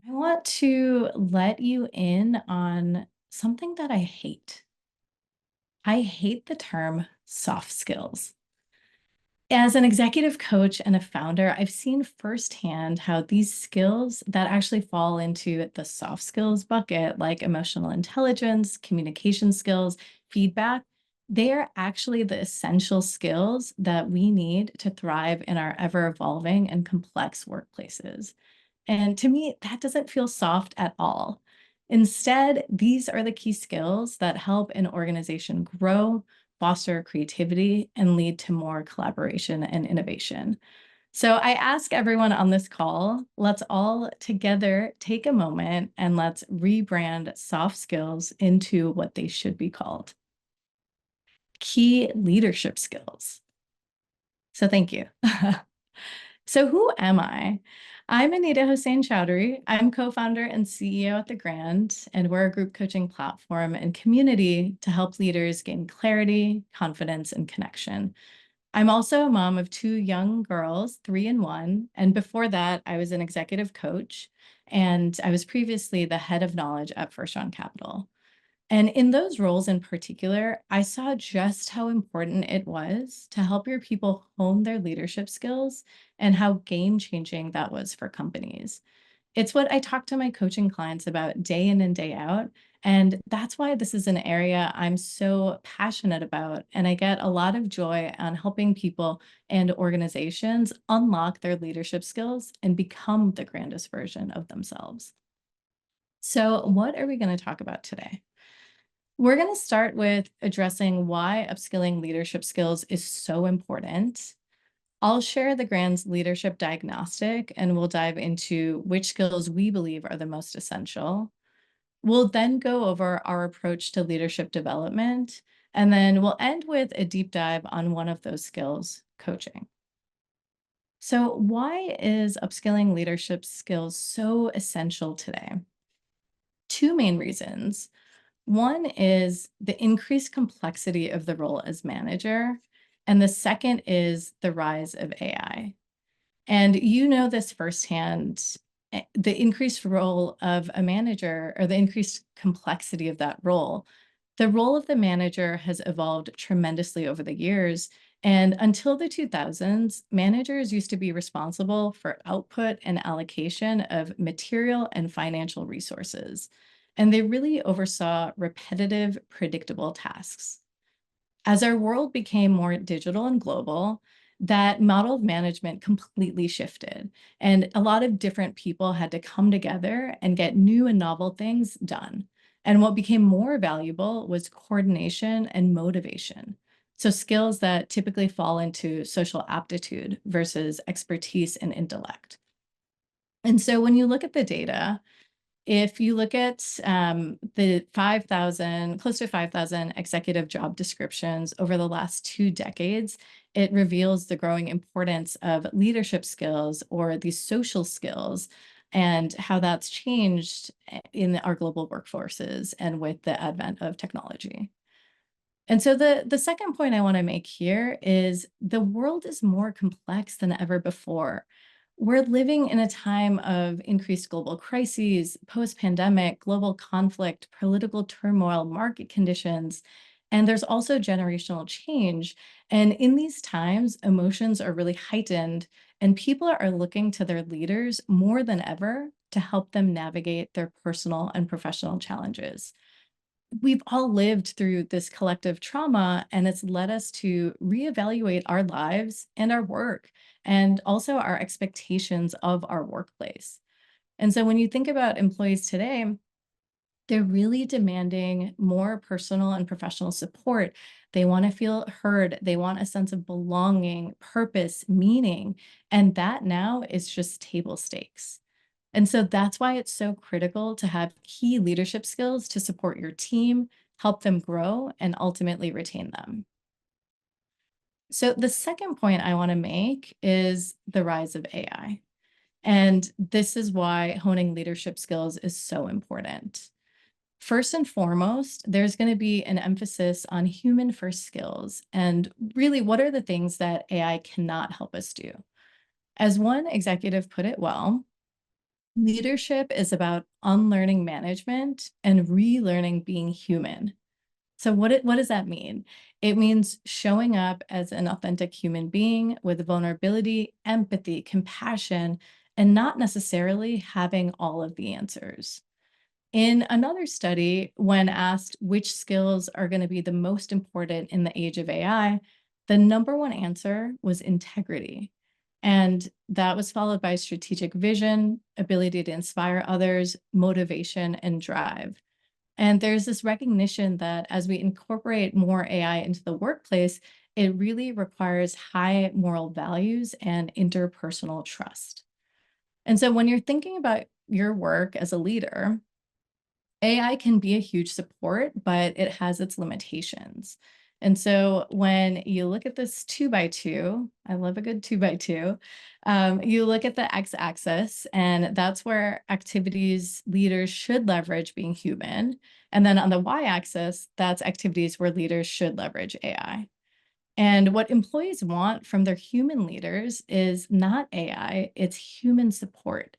I want to let you in on something that I hate. I hate the term soft skills. As an executive coach and a founder, I've seen firsthand how these skills that actually fall into the soft skills bucket, like emotional intelligence, communication skills, feedback, they are actually the essential skills that we need to thrive in our ever evolving and complex workplaces. And to me, that doesn't feel soft at all. Instead, these are the key skills that help an organization grow, foster creativity, and lead to more collaboration and innovation. So I ask everyone on this call, let's all together take a moment and let's rebrand soft skills into what they should be called: key leadership skills. So thank you. So who am I? I'm Anita Hossain Choudhry. I'm co-founder and CEO at The Grand, and we're a group coaching platform and community to help leaders gain clarity, confidence, and connection. I'm also a mom of two young girls, 3 and 1. And before that, I was an executive coach, and I was previously the head of knowledge at First Round Capital. And in those roles in particular, I saw just how important it was to help your people hone their leadership skills and how game-changing that was for companies. It's what I talk to my coaching clients about day in and day out. And that's why this is an area I'm so passionate about. And I get a lot of joy on helping people and organizations unlock their leadership skills and become the grandest version of themselves. So, what are we going to talk about today? We're going to start with addressing why upskilling leadership skills is so important. I'll share the Grand's leadership diagnostic, and we'll dive into which skills we believe are the most essential. We'll then go over our approach to leadership development, and then we'll end with a deep dive on one of those skills, coaching. So, why is upskilling leadership skills so essential today? Two main reasons. One is the increased complexity of the role as manager, and the second is the rise of AI. And you know this firsthand, the increased role of a manager or the increased complexity of that role. The role of the manager has evolved tremendously over the years. And until the 2000s, managers used to be responsible for output and allocation of material and financial resources. And they really oversaw repetitive, predictable tasks. As our world became more digital and global, that model of management completely shifted. And a lot of different people had to come together and get new and novel things done. And what became more valuable was coordination and motivation. So skills that typically fall into social aptitude versus expertise and intellect. And so when you look at the data, if you look at the 5,000, close to 5,000 executive job descriptions over the last 2 decades, it reveals the growing importance of leadership skills or these social skills and how that's changed in our global workforces and with the advent of technology. And so the second point I want to make here is the world is more complex than ever before. We're living in a time of increased global crises, post-pandemic, global conflict, political turmoil, market conditions, and there's also generational change. And in these times, emotions are really heightened, and people are looking to their leaders more than ever to help them navigate their personal and professional challenges. We've all lived through this collective trauma, and it's led us to reevaluate our lives and our work, and also our expectations of our workplace. And so when you think about employees today, they're really demanding more personal and professional support. They want to feel heard. They want a sense of belonging, purpose, meaning. And that now is just table stakes. And so that's why it's so critical to have key leadership skills to support your team, help them grow, and ultimately retain them. So the second point I want to make is the rise of AI. And this is why honing leadership skills is so important. First and foremost, there's going to be an emphasis on human first skills. And really, what are the things that AI cannot help us do? As one executive put it well, Leadership is about unlearning management and relearning being human. So what does that mean? It means showing up as an authentic human being with vulnerability, empathy, compassion, and not necessarily having all of the answers. In another study, when asked which skills are going to be the most important in the age of AI, the number one answer was integrity. And that was followed by strategic vision, ability to inspire others, motivation, and drive. And there's this recognition that as we incorporate more AI into the workplace, it really requires high moral values and interpersonal trust. And so when you're thinking about your work as a leader, AI can be a huge support, but it has its limitations. And so when you look at this 2x2, I love a good 2x2, you look at the x-axis, and that's where activities leaders should leverage being human. And then on the y-axis, that's activities where leaders should leverage AI. And what employees want from their human leaders is not AI, it's human support.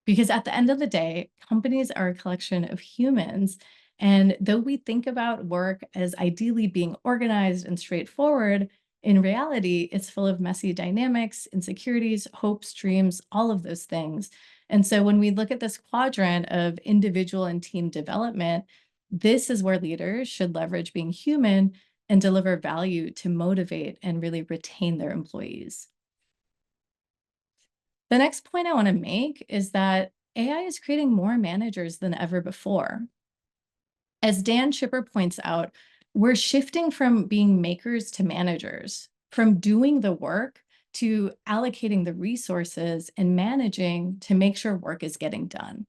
Because at the end of the day, companies are a collection of humans. And though we think about work as ideally being organized and straightforward, in reality, it's full of messy dynamics, insecurities, hopes, dreams, all of those things. And so when we look at this quadrant of individual and team development, this is where leaders should leverage being human and deliver value to motivate and really retain their employees. The next point I want to make is that AI is creating more managers than ever before. As Dan Chipper points out, we're shifting from being makers to managers, from doing the work to allocating the resources and managing to make sure work is getting done.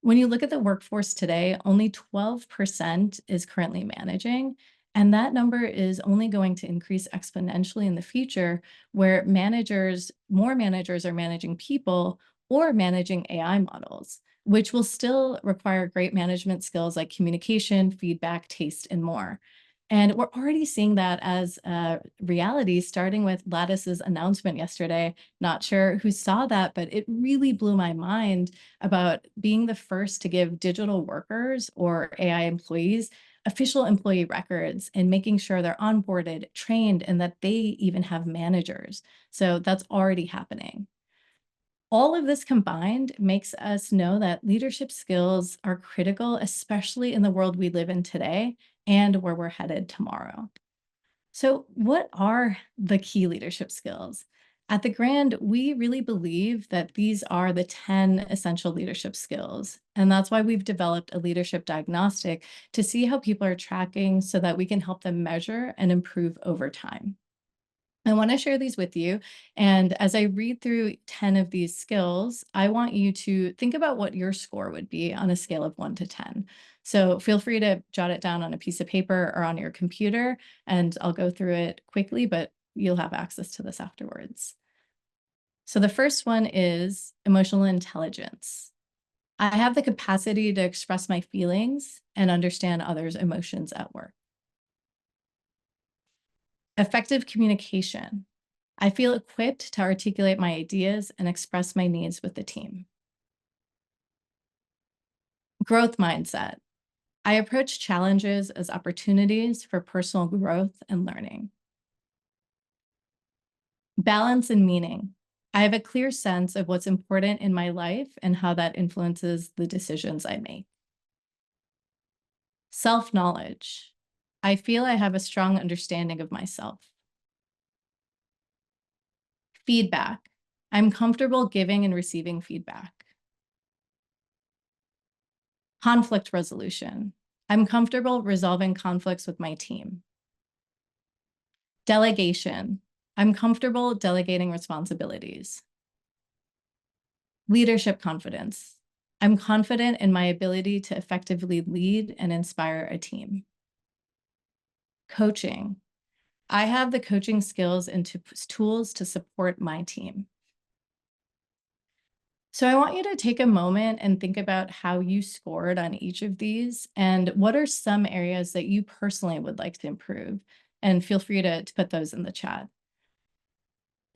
When you look at the workforce today, only 12% is currently managing, and that number is only going to increase exponentially in the future, where more managers are managing people or managing AI models, which will still require great management skills like communication, feedback, taste, and more. And we're already seeing that as a reality, starting with Lattice's announcement yesterday. Not sure who saw that, but it really blew my mind about being the first to give digital workers or AI employees official employee records and making sure they're onboarded, trained, and that they even have managers. So that's already happening. All of this combined makes us know that leadership skills are critical, especially in the world we live in today and where we're headed tomorrow. So, what are the key leadership skills? At the Grand, we really believe that these are the 10 essential leadership skills. And that's why we've developed a leadership diagnostic to see how people are tracking so that we can help them measure and improve over time. I want to share these with you. And as I read through 10 of these skills, I want you to think about what your score would be on a scale of 1 to 10. So feel free to jot it down on a piece of paper or on your computer, and I'll go through it quickly, but you'll have access to this afterwards. So the first one is emotional intelligence. I have the capacity to express my feelings and understand others' emotions at work. Effective communication. I feel equipped to articulate my ideas and express my needs with the team. Growth mindset. I approach challenges as opportunities for personal growth and learning. Balance and meaning. I have a clear sense of what's important in my life and how that influences the decisions I make. Self-knowledge. I feel I have a strong understanding of myself. Feedback. I'm comfortable giving and receiving feedback. Conflict resolution. I'm comfortable resolving conflicts with my team. Delegation. I'm comfortable delegating responsibilities. Leadership confidence. I'm confident in my ability to effectively lead and inspire a team. Coaching. I have the coaching skills and tools to support my team. So I want you to take a moment and think about how you scored on each of these and what are some areas that you personally would like to improve. And feel free to put those in the chat.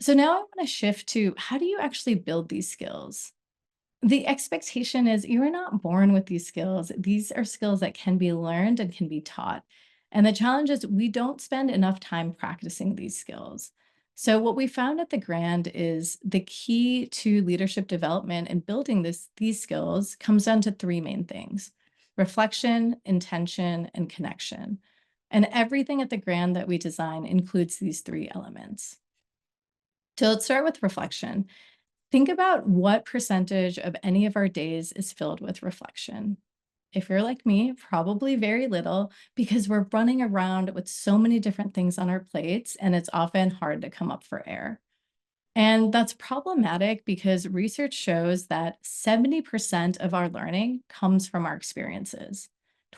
So now I want to shift to how do you actually build these skills? The expectation is you are not born with these skills. These are skills that can be learned and can be taught. And the challenge is we don't spend enough time practicing these skills. So what we found at the Grand is the key to leadership development and building these skills comes down to three main things: reflection, intention, and connection. And everything at the Grand that we design includes these three elements. So let's start with reflection. Think about what percentage of any of our days is filled with reflection. If you're like me, probably very little, because we're running around with so many different things on our plates, and it's often hard to come up for air. And that's problematic because research shows that 70% of our learning comes from our experiences.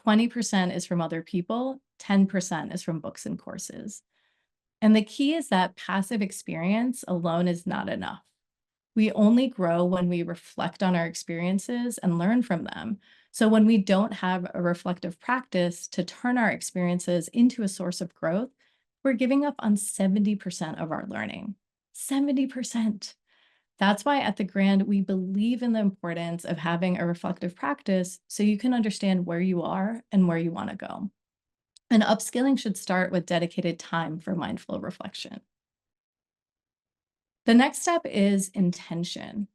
20% is from other people, 10% is from books and courses. And the key is that passive experience alone is not enough. We only grow when we reflect on our experiences and learn from them. So when we don't have a reflective practice to turn our experiences into a source of growth, we're giving up on 70% of our learning. 70%. That's why at the Grand, we believe in the importance of having a reflective practice so you can understand where you are and where you want to go. And upskilling should start with dedicated time for mindful reflection. The next step is intention.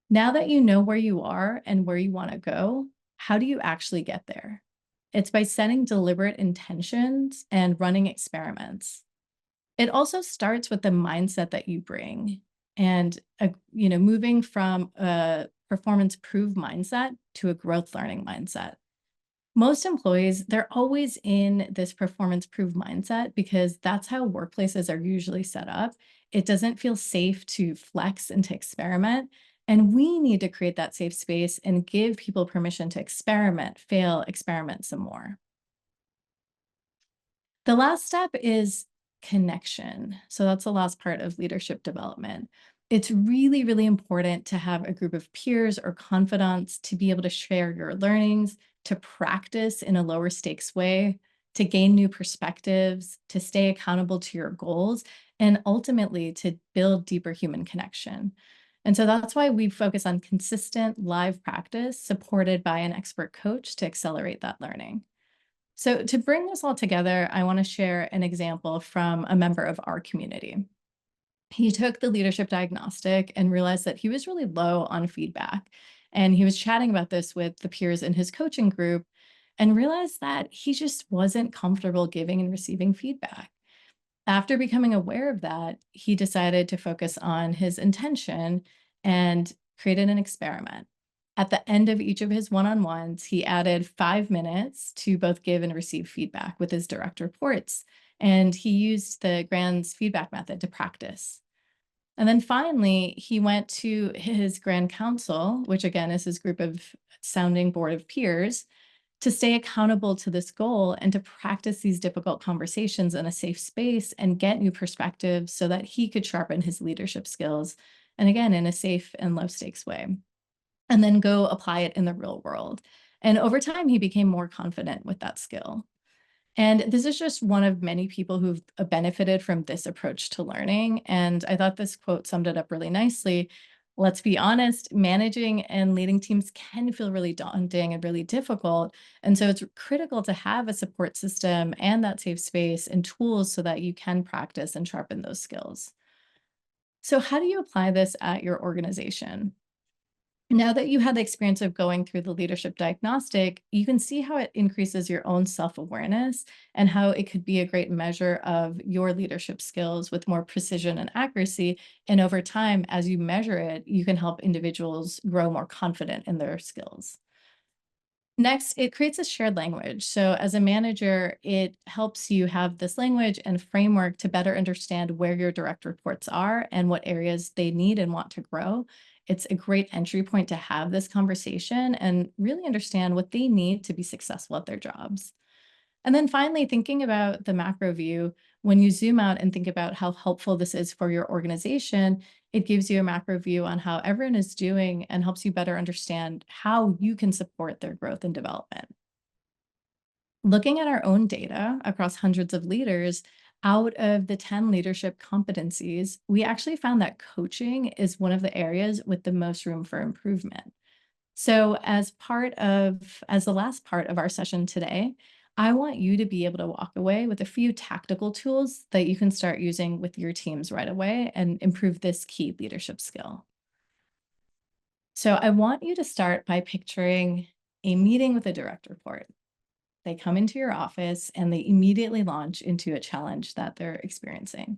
Now that you know where you are and where you want to go, how do you actually get there? It's by setting deliberate intentions and running experiments. It also starts with the mindset that you bring and moving from a performance proof mindset to a growth learning mindset. Most employees, they're always in this performance proof mindset because that's how workplaces are usually set up. It doesn't feel safe to flex and to experiment. And we need to create that safe space and give people permission to experiment, fail, experiment some more. The last step is connection. So that's the last part of leadership development. It's really, really important to have a group of peers or confidants to be able to share your learnings, to practice in a lower stakes way, to gain new perspectives, to stay accountable to your goals, and ultimately to build deeper human connection. And so that's why we focus on consistent live practice supported by an expert coach to accelerate that learning. So to bring this all together, I want to share an example from a member of our community. He took the leadership diagnostic and realized that he was really low on feedback. And he was chatting about this with the peers in his coaching group and realized that he just wasn't comfortable giving and receiving feedback. After becoming aware of that, he decided to focus on his intention and created an experiment. At the end of each of his one-on-ones, he added 5 minutes to both give and receive feedback with his direct reports. And he used the Grand's feedback method to practice. And then finally, he went to his Grand Council, which again is his group of sounding board of peers, to stay accountable to this goal and to practice these difficult conversations in a safe space and get new perspectives so that he could sharpen his leadership skills. And again, in a safe and low stakes way, and then go apply it in the real world. And over time, he became more confident with that skill. And this is just one of many people who've benefited from this approach to learning. And I thought this quote summed it up really nicely. Let's be honest, managing and leading teams can feel really daunting and really difficult. And so it's critical to have a support system and that safe space and tools so that you can practice and sharpen those skills. So how do you apply this at your organization? Now that you had the experience of going through the leadership diagnostic, you can see how it increases your own self-awareness and how it could be a great measure of your leadership skills with more precision and accuracy. And over time, as you measure it, you can help individuals grow more confident in their skills. Next, it creates a shared language. So as a manager, it helps you have this language and framework to better understand where your direct reports are and what areas they need and want to grow. It's a great entry point to have this conversation and really understand what they need to be successful at their jobs. And then finally, thinking about the macro view, when you zoom out and think about how helpful this is for your organization, it gives you a macro view on how everyone is doing and helps you better understand how you can support their growth and development. Looking at our own data across hundreds of leaders, Out of the 10 leadership competencies, we actually found that coaching is one of the areas with the most room for improvement. So as the last part of our session today, I want you to be able to walk away with a few tactical tools that you can start using with your teams right away and improve this key leadership skill. So I want you to start by picturing a meeting with a direct report. They come into your office and they immediately launch into a challenge that they're experiencing.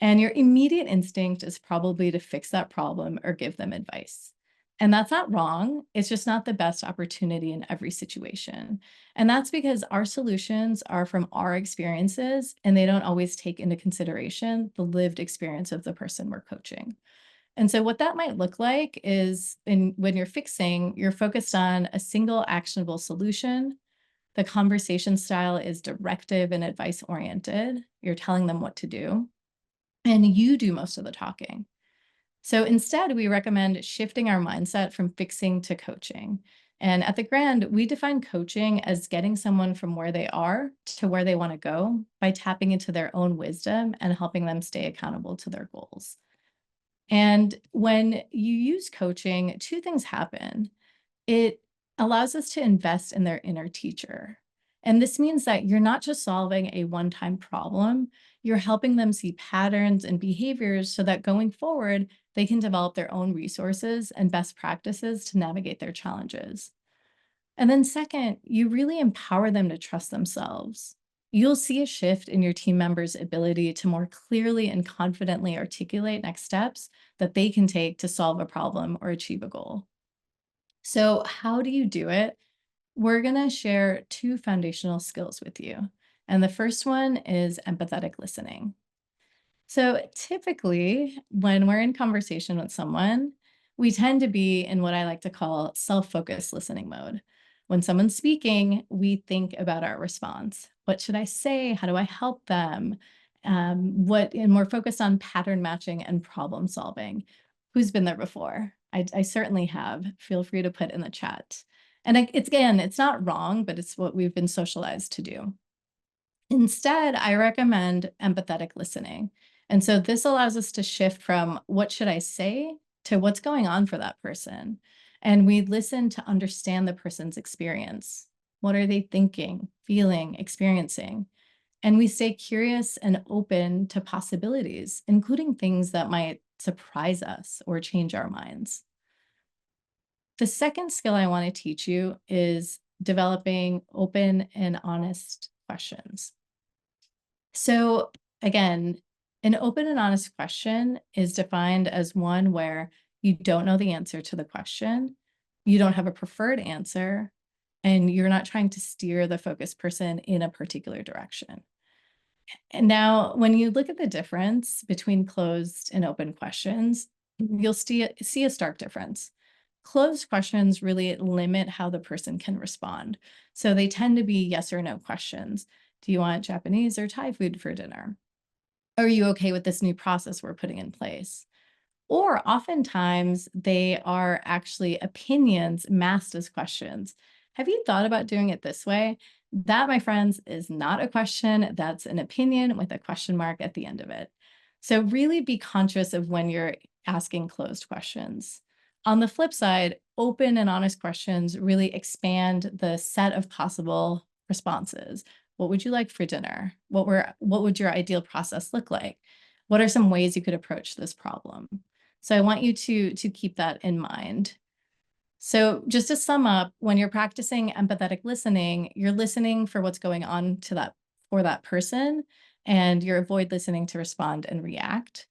And your immediate instinct is probably to fix that problem or give them advice. And that's not wrong. It's just not the best opportunity in every situation. And that's because our solutions are from our experiences and they don't always take into consideration the lived experience of the person we're coaching. And so what that might look like is when you're fixing, you're focused on a single actionable solution. The conversation style is directive and advice oriented. You're telling them what to do, and you do most of the talking. So instead, we recommend shifting our mindset from fixing to coaching. And at the Grand, we define coaching as getting someone from where they are to where they want to go by tapping into their own wisdom and helping them stay accountable to their goals. And when you use coaching, two things happen. It allows us to invest in their inner teacher. And this means that you're not just solving a one-time problem, you're helping them see patterns and behaviors so that going forward, they can develop their own resources and best practices to navigate their challenges. And then second, you really empower them to trust themselves. You'll see a shift in your team members' ability to more clearly and confidently articulate next steps that they can take to solve a problem or achieve a goal. So how do you do it? We're going to share two foundational skills with you. And the first one is empathetic listening. So typically, when we're in conversation with someone, we tend to be in what I like to call self-focused listening mode. When someone's speaking, we think about our response. What should I say? How do I help them? And we're focused on pattern matching and problem solving. Who's been there before? I certainly have. Feel free to put in the chat. And it's not wrong, but it's what we've been socialized to do. Instead, I recommend empathetic listening. And so this allows us to shift from what should I say to what's going on for that person. And we listen to understand the person's experience. What are they thinking, feeling, experiencing? And we stay curious and open to possibilities, including things that might surprise us or change our minds. The second skill I want to teach you is developing open and honest questions. So again, an open and honest question is defined as one where you don't know the answer to the question, you don't have a preferred answer, and you're not trying to steer the focused person in a particular direction. And now, when you look at the difference between closed and open questions, you'll see a stark difference. Closed questions really limit how the person can respond. So they tend to be yes or no questions. Do you want Japanese or Thai food for dinner? Are you okay with this new process we're putting in place? Or oftentimes they are actually opinions masked as questions. Have you thought about doing it this way? That, my friends, is not a question. That's an opinion with a question mark at the end of it. So really be conscious of when you're asking closed questions. On the flip side, open and honest questions really expand the set of possible responses. What would you like for dinner? What would your ideal process look like? What are some ways you could approach this problem? So I want you to keep that in mind. So just to sum up, when you're practicing empathetic listening, you're listening for what's going on for that person, and you avoid listening to respond and react.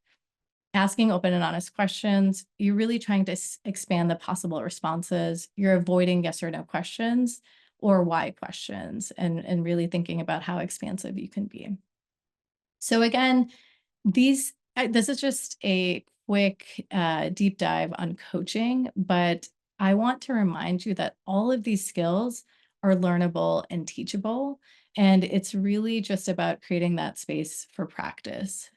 Asking open and honest questions, you're really trying to expand the possible responses. You're avoiding yes or no questions or why questions, and really thinking about how expansive you can be. So again, this is just a quick deep dive on coaching, but I want to remind you that all of these skills are learnable and teachable, and it's really just about creating that space for practice.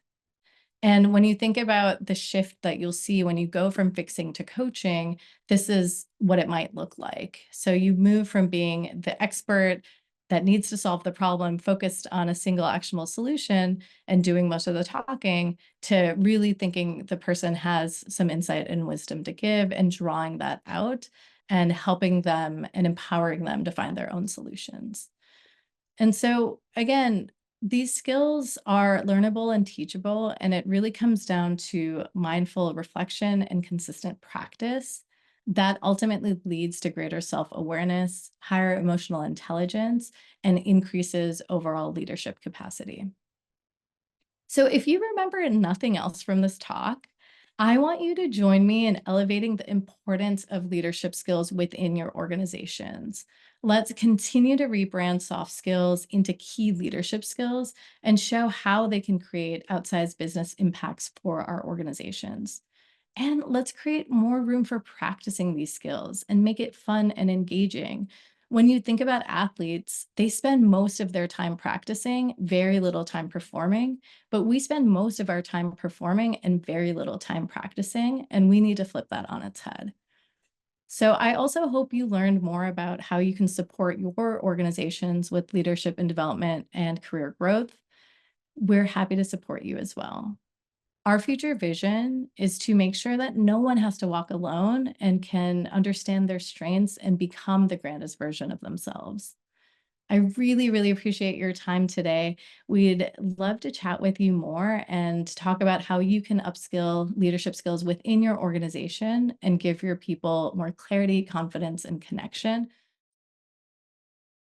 And when you think about the shift that you'll see when you go from fixing to coaching, this is what it might look like. So you move from being the expert that needs to solve the problem, focused on a single actionable solution and doing most of the talking, to really thinking the person has some insight and wisdom to give and drawing that out and helping them and empowering them to find their own solutions. And so, again, these skills are learnable and teachable, and it really comes down to mindful reflection and consistent practice that ultimately leads to greater self-awareness, higher emotional intelligence, and increases overall leadership capacity. So, if you remember nothing else from this talk, I want you to join me in elevating the importance of leadership skills within your organizations. Let's continue to rebrand soft skills into key leadership skills and show how they can create outsized business impacts for our organizations. And let's create more room for practicing these skills and make it fun and engaging. When you think about athletes, they spend most of their time practicing, very little time performing, but we spend most of our time performing and very little time practicing, and we need to flip that on its head. So I also hope you learned more about how you can support your organizations with leadership and development and career growth. We're happy to support you as well. Our future vision is to make sure that no one has to walk alone and can understand their strengths and become the grandest version of themselves. I really, really appreciate your time today. We'd love to chat with you more and talk about how you can upskill leadership skills within your organization and give your people more clarity, confidence, and connection.